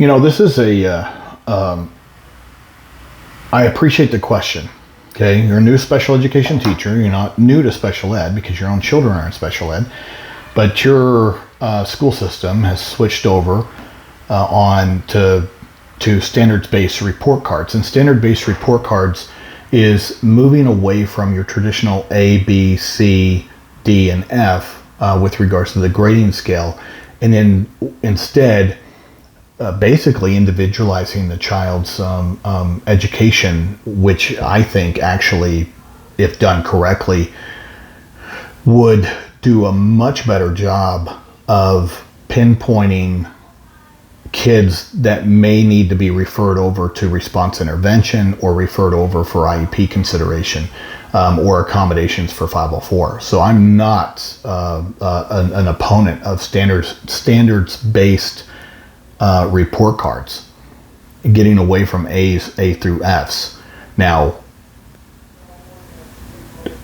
This is I appreciate the question. Okay, you're a new special education teacher. You're not new to special ed because your own children are in special ed, but your school system has switched over on to standards-based report cards. And standard-based report cards is moving away from your traditional A, B, C, D, and F with regards to the grading scale, and then instead basically individualizing the child's education, which I think actually, if done correctly, would do a much better job of pinpointing kids that may need to be referred over to response intervention or referred over for IEP consideration or accommodations for 504. So I'm not an opponent of standards-based report cards, getting away from A's, A through F's. Now,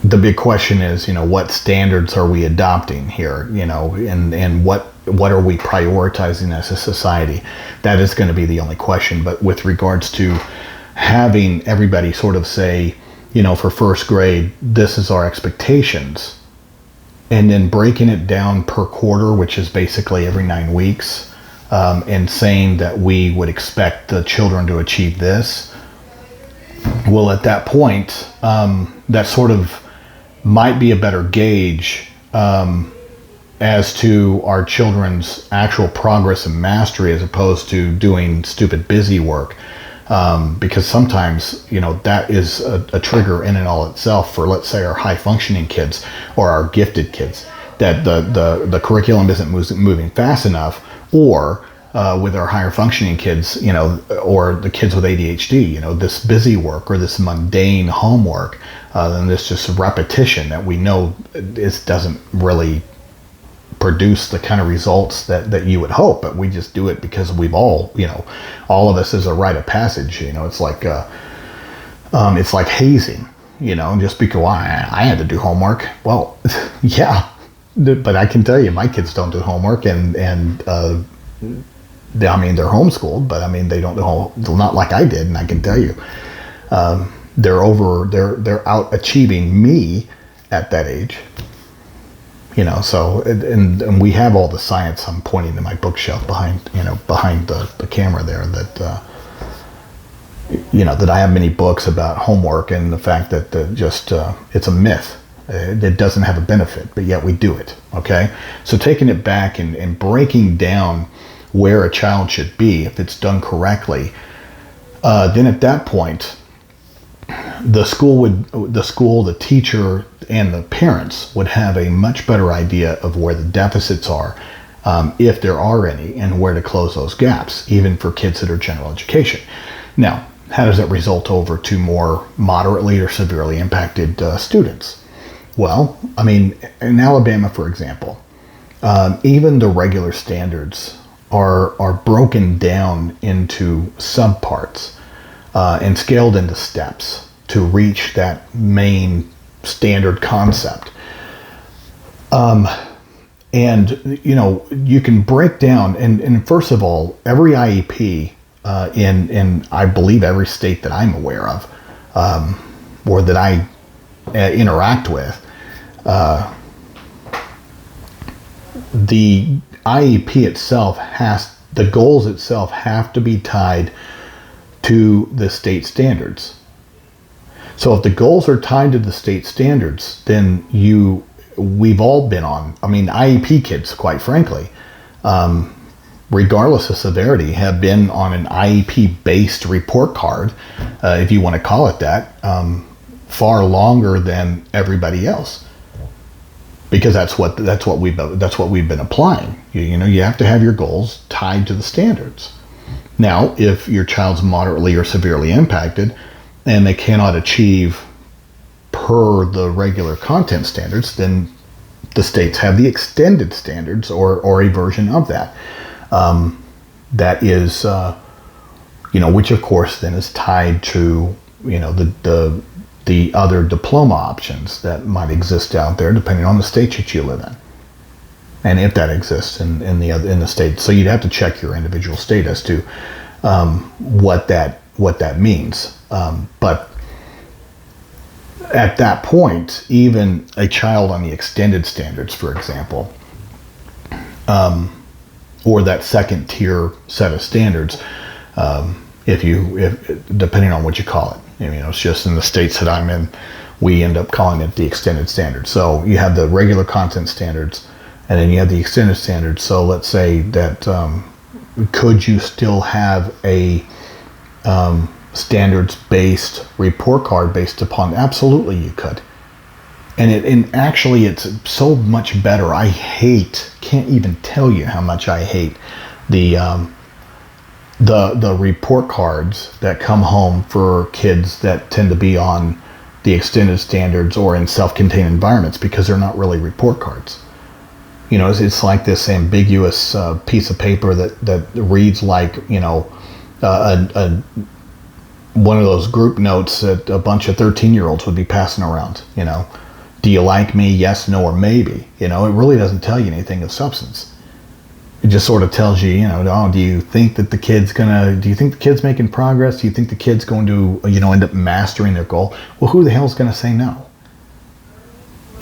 the big question is, what standards are we adopting here, and what are we prioritizing as a society? That is going to be the only question. But with regards to having everybody sort of say, for first grade, this is our expectations, and then breaking it down per quarter, which is basically every 9 weeks, and saying that we would expect the children to achieve this, well, at that point, that sort of might be a better gauge as to our children's actual progress and mastery, as opposed to doing stupid busy work, because sometimes that is a trigger in and all itself for, let's say, our high functioning kids or our gifted kids, that the curriculum isn't moving fast enough, or with our higher functioning kids, or the kids with ADHD, this busy work or this mundane homework, and this just repetition that we know doesn't really produce the kind of results that you would hope, but we just do it because we've all of us is a rite of passage. It's like hazing, just because I had to do homework. Well, yeah, but I can tell you, my kids don't do homework, and they're homeschooled, but they don't do not like I did, and I can tell you, they're out achieving me at that age. So and we have all the science. I'm pointing to my bookshelf behind the camera there, that that I have many books about homework and the fact that it's a myth. It doesn't have a benefit, but yet we do it. Okay, so taking it back and breaking down where a child should be if it's done correctly, then at that point, the school, the teacher, and the parents would have a much better idea of where the deficits are, if there are any, and where to close those gaps, even for kids that are general education. Now, how does that result over to more moderately or severely impacted students? Well, in Alabama, for example, even the regular standards are broken down into subparts and scaled into steps to reach that main standard concept. And you can break down, and first of all, every IEP in I believe every state that I'm aware of, or that I interact with, the IEP itself the goals itself have to be tied to the state standards. So if the goals are tied to the state standards, then we've all been on, IEP kids, quite frankly, regardless of severity, have been on an IEP-based report card, if you want to call it that, far longer than everybody else, because that's what we've been applying. You have to have your goals tied to the standards. Now, if your child's moderately or severely impacted and they cannot achieve per the regular content standards, then the states have the extended standards or a version of that. That is, which of course then is tied to, the other diploma options that might exist out there depending on the state that you live in. and if that exists in the state. So you'd have to check your individual state as to what that means. But at that point, even a child on the extended standards, for example, or that second tier set of standards, if depending on what you call it, it's just in the states that I'm in, we end up calling it the extended standards. So you have the regular content standards, and then you have the extended standards. So let's say that could you still have a standards-based report card based upon? Absolutely, you could. And actually, it's so much better. Can't even tell you how much I hate the report cards that come home for kids that tend to be on the extended standards or in self-contained environments, because they're not really report cards. It's like this ambiguous piece of paper that reads like, one of those group notes that a bunch of 13-year-olds would be passing around. Do you like me? Yes, no, or maybe. It really doesn't tell you anything of substance. It just sort of tells you, do you think that the kid's making progress? Do you think the kid's going to, end up mastering their goal? Well, who the hell's going to say no?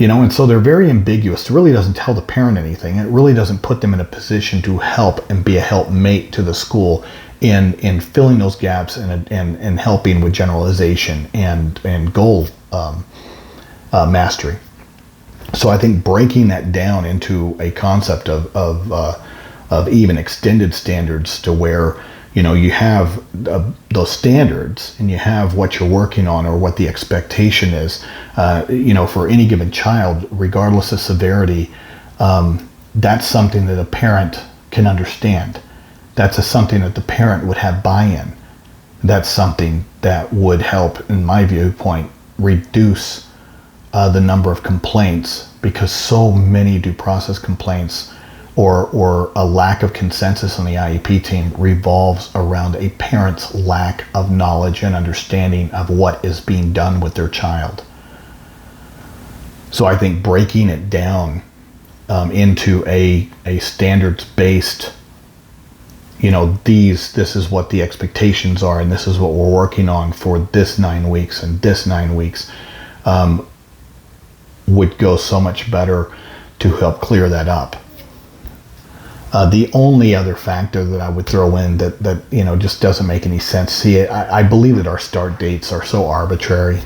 And so they're very ambiguous. It really doesn't tell the parent anything. It really doesn't put them in a position to help and be a helpmate to the school in filling those gaps and helping with generalization and goal mastery. So I think breaking that down into a concept of even extended standards, to where you have those standards and you have what you're working on or what the expectation is, for any given child, regardless of severity. That's something that a parent can understand. That's something that the parent would have buy-in. That's something that would help, in my viewpoint, reduce the number of complaints, because so many due process complaints or a lack of consensus on the IEP team revolves around a parent's lack of knowledge and understanding of what is being done with their child. So I think breaking it down into a standards-based, this is what the expectations are, and this is what we're working on for this 9 weeks and this 9 weeks, would go so much better to help clear that up. The only other factor that I would throw in that just doesn't make any sense. See, I believe that our start dates are so arbitrary.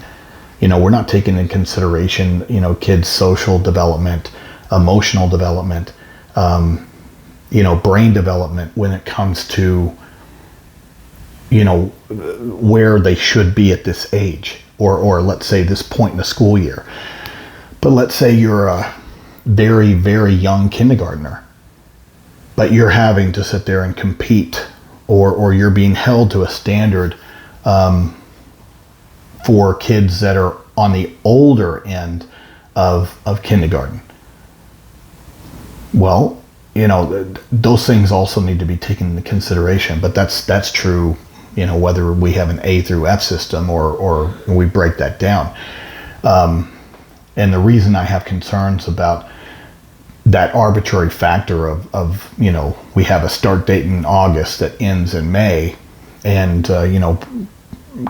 We're not taking into consideration, kids' social development, emotional development, brain development when it comes to, where they should be at this age, or let's say this point in the school year. But let's say you're a very, very young kindergartner, but you're having to sit there and compete, or you're being held to a standard for kids that are on the older end of kindergarten. Well, those things also need to be taken into consideration, but that's true, whether we have an A through F system or we break that down. And the reason I have concerns about that arbitrary factor of we have a start date in August that ends in May, and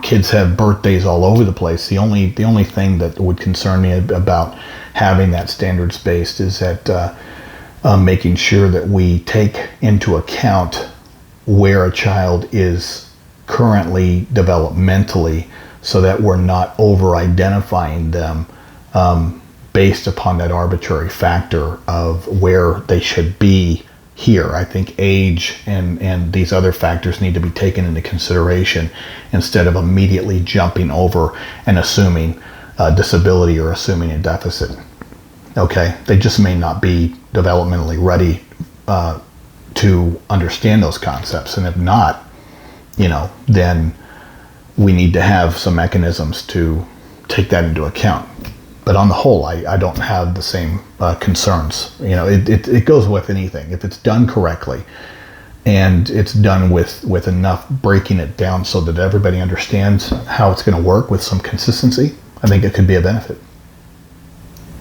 kids have birthdays all over the place. The only thing that would concern me about having that standards based is that making sure that we take into account where a child is currently developmentally, so that we're not over identifying them based upon that arbitrary factor of where they should be here. I think age and these other factors need to be taken into consideration instead of immediately jumping over and assuming a disability or assuming a deficit. Okay, they just may not be developmentally ready to understand those concepts, and if not, then we need to have some mechanisms to take that into account. But on the whole, I don't have the same concerns. It goes with anything. If it's done correctly and it's done with enough breaking it down so that everybody understands how it's going to work with some consistency, I think it could be a benefit.